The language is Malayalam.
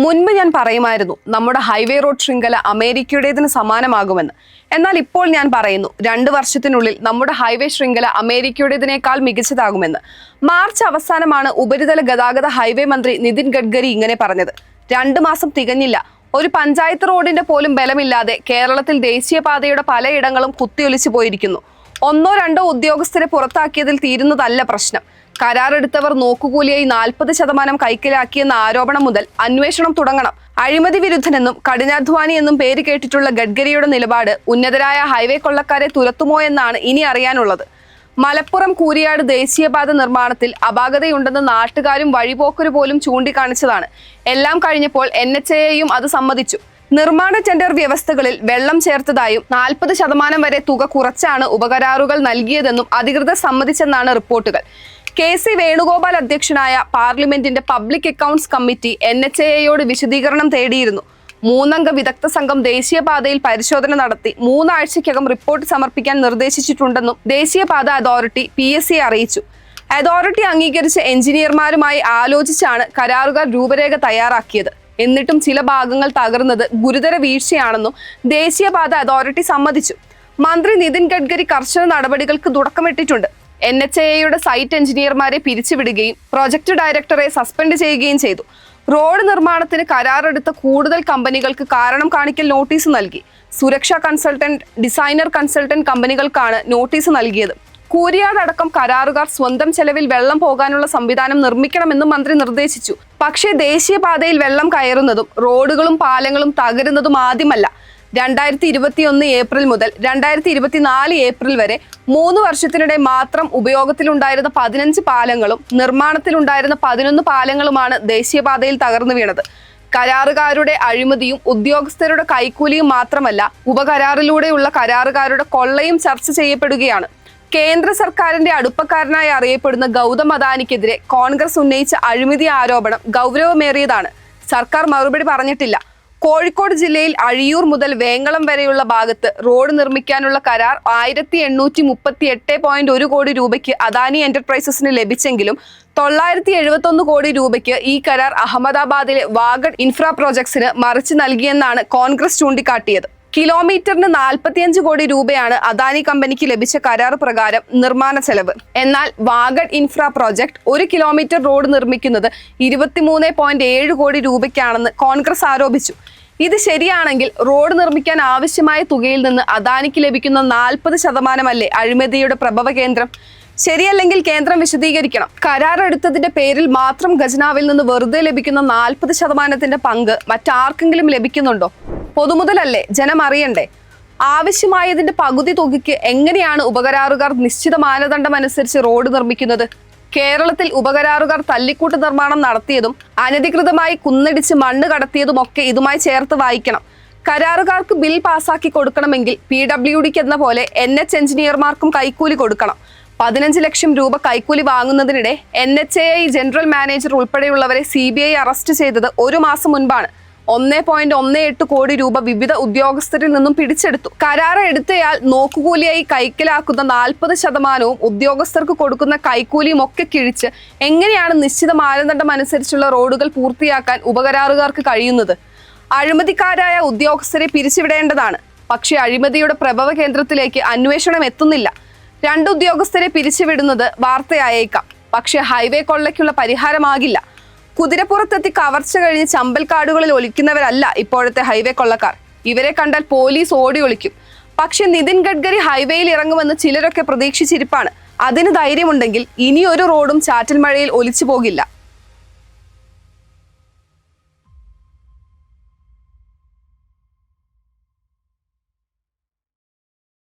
മുൻപ് ഞാൻ പറയുമായിരുന്നു നമ്മുടെ ഹൈവേ റോഡ് ശൃംഖല അമേരിക്കയുടേതിന് സമാനമാകുമെന്ന്. എന്നാൽ ഇപ്പോൾ ഞാൻ പറയുന്നു 2 വർഷത്തിനുള്ളിൽ നമ്മുടെ ഹൈവേ ശൃംഖല അമേരിക്കയുടേതിനേക്കാൾ മികച്ചതാകുമെന്ന്. മാർച്ച് അവസാനമാണ് ഉപരിതല ഗതാഗത ഹൈവേ മന്ത്രി നിതിൻ ഗഡ്കരി ഇങ്ങനെ പറഞ്ഞത്. 2 മാസം തികഞ്ഞില്ല. ഒരു പഞ്ചായത്ത് റോഡിന്റെ പോലും ബലമില്ലാതെ കേരളത്തിൽ ദേശീയപാതയുടെ പലയിടങ്ങളും കുത്തിയൊലിച്ചു പോയിരിക്കുന്നു. 1-2 ഉദ്യോഗസ്ഥരെ പുറത്താക്കിയതിൽ തീരുന്നതല്ല പ്രശ്നം. കരാറെടുത്തവർ നോക്കുകൂലിയായി 40% കൈക്കലാക്കിയെന്ന ആരോപണം മുതൽ അന്വേഷണം തുടങ്ങണം. അഴിമതി വിരുദ്ധനെന്നും കഠിനാധ്വാനി എന്നും പേര് കേട്ടിട്ടുള്ള ഗഡ്കരിയുടെ നിലപാട് ഉന്നതരായ ഹൈവേ കൊള്ളക്കാരെ തുരത്തുമോ എന്നാണ് ഇനി അറിയാനുള്ളത്. മലപ്പുറം കൂരിയാട് ദേശീയപാത നിർമ്മാണത്തിൽ അപാകതയുണ്ടെന്ന് നാട്ടുകാരും വഴിപോക്കരു പോലും ചൂണ്ടിക്കാണിച്ചതാണ്. എല്ലാം കഴിഞ്ഞപ്പോൾ NHAIയും അത് സമ്മതിച്ചു. നിർമ്മാണ ടെൻഡർ വ്യവസ്ഥകളിൽ വെള്ളം ചേർത്തതായും 40% വരെ തുക കുറച്ചാണ് ഉപകരാറുകൾ നൽകിയതെന്നും അധികൃതർ സമ്മതിച്ചെന്നാണ് റിപ്പോർട്ടുകൾ. KC വേണുഗോപാൽ അധ്യക്ഷനായ പാർലമെന്റിന്റെ പബ്ലിക് അക്കൗണ്ട്സ് കമ്മിറ്റി NHAIയോട് വിശദീകരണം തേടിയിരുന്നു. 3 അംഗ വിദഗ്ധ സംഘം ദേശീയപാതയിൽ പരിശോധന നടത്തി 3 ആഴ്ചയ്ക്കകം റിപ്പോർട്ട് സമർപ്പിക്കാൻ നിർദ്ദേശിച്ചിട്ടുണ്ടെന്നും ദേശീയപാത അതോറിറ്റി PSC അറിയിച്ചു. അതോറിറ്റി അംഗീകരിച്ച എഞ്ചിനീയർമാരുമായി ആലോചിച്ചാണ് കരാറുകാർ രൂപരേഖ തയ്യാറാക്കിയത്. എന്നിട്ടും ചില ഭാഗങ്ങൾ തകർന്നത് ഗുരുതര വീഴ്ചയാണെന്നും ദേശീയപാത അതോറിറ്റി സമ്മതിച്ചു. മന്ത്രി നിതിൻ ഗഡ്കരി കർശന നടപടികൾക്ക് തുടക്കമിട്ടിട്ടുണ്ട്. NHAIയുടെ സൈറ്റ് എഞ്ചിനീയർമാരെ പിരിച്ചുവിടുകയും പ്രൊജക്ട് ഡയറക്ടറെ സസ്പെൻഡ് ചെയ്യുകയും ചെയ്തു. റോഡ് നിർമ്മാണത്തിന് കരാറെടുത്ത കൂടുതൽ കമ്പനികൾക്ക് കാരണം കാണിക്കൽ നോട്ടീസ് നൽകി. സുരക്ഷാ കൺസൾട്ടന്റ്, ഡിസൈനർ കൺസൾട്ടന്റ് കമ്പനികൾക്കാണ് നോട്ടീസ് നൽകിയത്. കൂരിയാട് അടക്കം കരാറുകാർ സ്വന്തം ചെലവിൽ വെള്ളം പോകാനുള്ള സംവിധാനം നിർമ്മിക്കണമെന്നും മന്ത്രി നിർദ്ദേശിച്ചു. പക്ഷേ ദേശീയപാതയിൽ വെള്ളം കയറുന്നതും റോഡുകളും പാലങ്ങളും തകരുന്നതും ആദ്യമല്ല. 2021 ഏപ്രിൽ മുതൽ 2024 ഏപ്രിൽ വരെ 3 വർഷത്തിനിടെ മാത്രം ഉപയോഗത്തിലുണ്ടായിരുന്ന 15 പാലങ്ങളും നിർമ്മാണത്തിലുണ്ടായിരുന്ന 11 പാലങ്ങളുമാണ് ദേശീയപാതയിൽ തകർന്നു വീണത്. കരാറുകാരുടെ അഴിമതിയും ഉദ്യോഗസ്ഥരുടെ കൈക്കൂലിയും മാത്രമല്ല, ഉപകരാറിലൂടെയുള്ള കരാറുകാരുടെ കൊള്ളയും ചർച്ച ചെയ്യപ്പെടുകയാണ്. കേന്ദ്ര സർക്കാരിന്റെ അടുപ്പക്കാരനായി അറിയപ്പെടുന്ന ഗൗതം അദാനിക്കെതിരെ കോൺഗ്രസ് ഉന്നയിച്ച അഴിമതി ആരോപണം ഗൗരവമേറിയതാണ്. സർക്കാർ മറുപടി പറഞ്ഞിട്ടില്ല. കോഴിക്കോട് ജില്ലയിൽ അഴിയൂർ മുതൽ വേങ്ങളം വരെയുള്ള ഭാഗത്ത് റോഡ് നിർമ്മിക്കാനുള്ള കരാർ 1838.1 കോടി രൂപയ്ക്ക് അദാനി എന്റർപ്രൈസസിന് ലഭിച്ചെങ്കിലും 971 കോടി രൂപയ്ക്ക് ഈ കരാർ അഹമ്മദാബാദിലെ വാഗഡ് ഇൻഫ്രാ പ്രോജക്ട്സിന് മറിച്ച് നൽകിയെന്നാണ് കോൺഗ്രസ് ചൂണ്ടിക്കാട്ടിയത്. കിലോമീറ്ററിന് 45 കോടി രൂപയാണ് അദാനി കമ്പനിക്ക് ലഭിച്ച കരാർ പ്രകാരം നിർമ്മാണ ചെലവ്. എന്നാൽ Vagad infra project 1 kilometre road നിർമ്മിക്കുന്നത് 23.7 കോടി രൂപയ്ക്കാണെന്ന് കോൺഗ്രസ് ആരോപിച്ചു. ഇത് ശരിയാണെങ്കിൽ റോഡ് നിർമ്മിക്കാൻ ആവശ്യമായ തുകയിൽ നിന്ന് അദാനിക്ക് ലഭിക്കുന്ന 40% അഴിമതിയുടെ പ്രഭവ കേന്ദ്രം? ശരിയല്ലെങ്കിൽ കേന്ദ്രം വിശദീകരിക്കണം. കരാറെടുത്തതിന്റെ പേരിൽ മാത്രം ഖജനാവിൽ നിന്ന് വെറുതെ ലഭിക്കുന്ന 40% പങ്ക് മറ്റാർക്കെങ്കിലും ലഭിക്കുന്നുണ്ടോ? പൊതുമുതലല്ലേ, ജനം അറിയണ്ടേ? ആവശ്യമായതിന്റെ പകുതി തുകയ്ക്ക് എങ്ങനെയാണ് ഉപകരാറുകാർ നിശ്ചിത മാനദണ്ഡം അനുസരിച്ച് റോഡ് നിർമ്മിക്കുന്നത്? കേരളത്തിൽ ഉപകരാറുകാർ തല്ലിക്കൂട്ട് നിർമ്മാണം നടത്തിയതും അനധികൃതമായി കുന്നിടിച്ച് മണ്ണ് കടത്തിയതുമൊക്കെ ഇതുമായി ചേർത്ത് വായിക്കണം. കരാറുകാർക്ക് ബിൽ പാസാക്കി കൊടുക്കണമെങ്കിൽ PWDക്ക് എന്ന പോലെ NH എഞ്ചിനീയർമാർക്കും കൈക്കൂലി കൊടുക്കണം. 15 ലക്ഷം രൂപ കൈക്കൂലി വാങ്ങുന്നതിനിടെ NHAI ജനറൽ മാനേജർ ഉൾപ്പെടെയുള്ളവരെ CBI അറസ്റ്റ് ചെയ്തത് 1 മാസം മുൻപാണ്. 1.18 കോടി രൂപ വിവിധ ഉദ്യോഗസ്ഥരിൽ നിന്നും പിടിച്ചെടുത്തു. കരാറ് എടുത്തയാൾ നോക്കുകൂലിയായി കൈക്കലാക്കുന്ന 40%വും ഉദ്യോഗസ്ഥർക്ക് കൊടുക്കുന്ന കൈക്കൂലിയും ഒക്കെ കിഴിച്ച് എങ്ങനെയാണ് നിശ്ചിത മാനദണ്ഡം അനുസരിച്ചുള്ള റോഡുകൾ പൂർത്തിയാക്കാൻ ഉപകരാറുകാർക്ക് കഴിയുന്നത്? അഴിമതിക്കാരായ ഉദ്യോഗസ്ഥരെ പിരിച്ചുവിടേണ്ടതാണ്. പക്ഷേ അഴിമതിയുടെ പ്രഭവ കേന്ദ്രത്തിലേക്ക് അന്വേഷണം എത്തുന്നില്ല. 2 ഉദ്യോഗസ്ഥരെ പിരിച്ചുവിടുന്നത് വാർത്തയായേക്കാം, പക്ഷേ ഹൈവേ കൊള്ളയ്ക്കുള്ള പരിഹാരമാകില്ല. കുതിരപ്പുറത്തെത്തി കവർച്ച കഴിഞ്ഞ് ചമ്പൽക്കാടുകളിൽ ഒളിക്കുന്നവരല്ല ഇപ്പോഴത്തെ ഹൈവേ കൊള്ളക്കാർ. ഇവരെ കണ്ടാൽ പോലീസ് ഓടി ഒളിക്കും. പക്ഷെ നിതിൻ ഗഡ്കരി ഹൈവേയിൽ ഇറങ്ങുമെന്ന് ചിലരൊക്കെ പ്രതീക്ഷിച്ചിരിപ്പാണ്. അതിന് ധൈര്യമുണ്ടെങ്കിൽ ഇനിയൊരു റോഡും ചാറ്റൽ മഴയിൽ ഒലിച്ചു പോകില്ല.